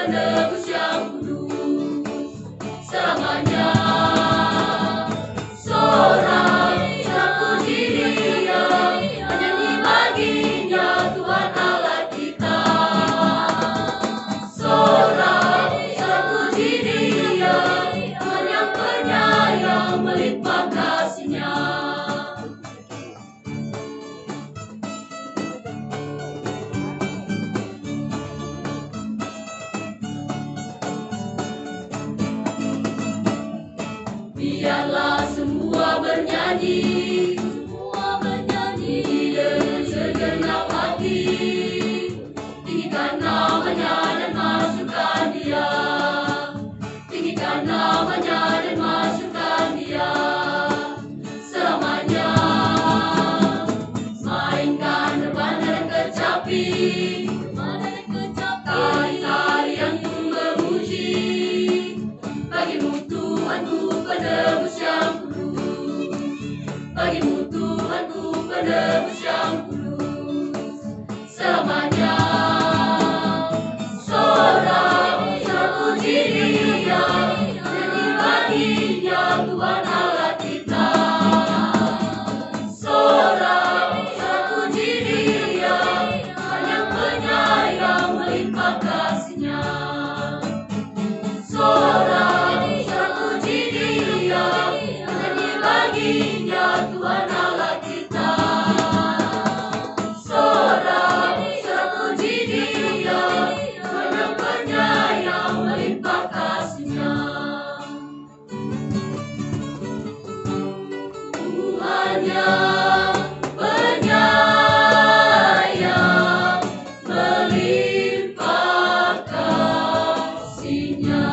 penebus yang kudus selamanya. Sorak puji Dia, menyanyi baginya Tuhan Allah kita. Sorak puji Dia, Tuhan yang penyayang melimpah kasih-Nya. Biarlah semua bernyanyi dengan segenap hati, tinggikan namanya dan masukkan Dia, tinggikan namanya dan masukkan Dia selamanya. Mainkan rebana dan kecapi, tari-tari yang memuji, bagimu Tuhanku penebus yang kudus, bagimu Tuhanku penebus yang kudus selamanya. Sorak puji Dia, nyanyi baginya Tuhan Allah kita. Sorak puji Dia, Tuhan yang penyayang melimpah kasih-Nya. Sorak puji Dia, nyanyi baginya Tuhan Allah kita. Sorak puji Dia, Tuhan yang penyayang melimpah kasih-Nya. Tuhan yang penyayang melimpah kasih-Nya.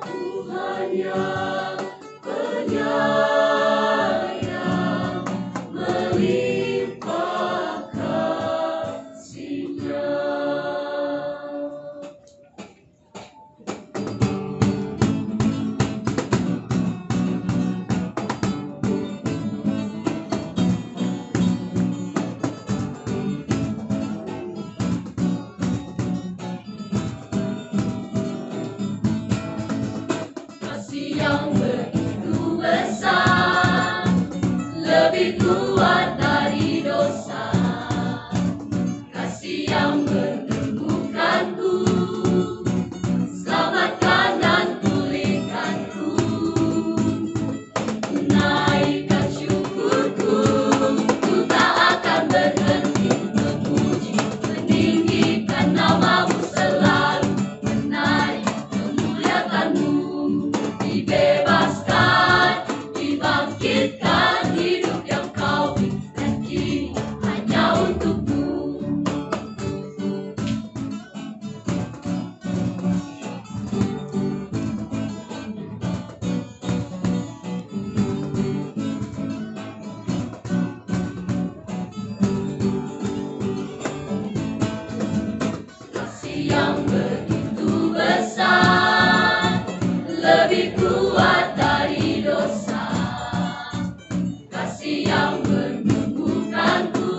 Tuhan yang penyayang melimpah kasih-Nya. Kasih yang begitu besar, lebih kuat dari dosa. Kasih yang menemukanku, selamatkan dan pulihkanku. Naikkan syukurku, ku tak akan berhenti memuji, meninggikan nama-Mu selalu, menaik memuliakan-Mu. Dibebaskan, dibangkitkan, hidup yang Kau berikan kini hanya untuk-Mu. Kasih yang begitu besar, lebih kuat dari dosa. Kasih yang menemukanku,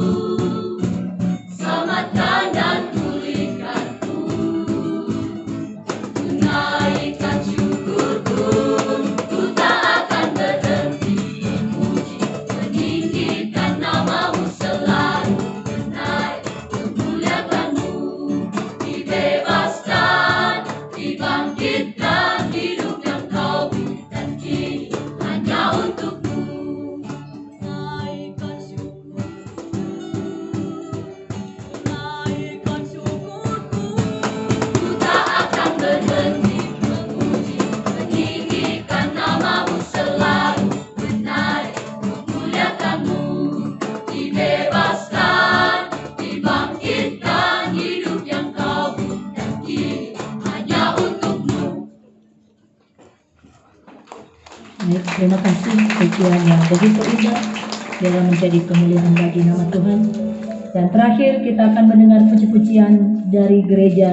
selamatkan dan pulihkanku. Naikkan syukurku, ku tak akan berhenti memuji, meninggikan nama-Mu selalu, menaik memuliakan-Mu. Dibebaskan, dibangkitkan, hidup yang Kau berikan kini hanya untuk-Mu. Naikkan syukurku, ku tak akan berhenti memuji, meninggikan nama-Mu selalu, menaik memuliakan-Mu. Dibebaskan, dibangkitkan, hidup yang Kau berikan kini hanya untuk-Mu. Baik, terima kasih pujian yang begitu indah, biarlah menjadi kemuliaan bagi nama Tuhan. Dan terakhir kita akan mendengar puji-pujian dari gereja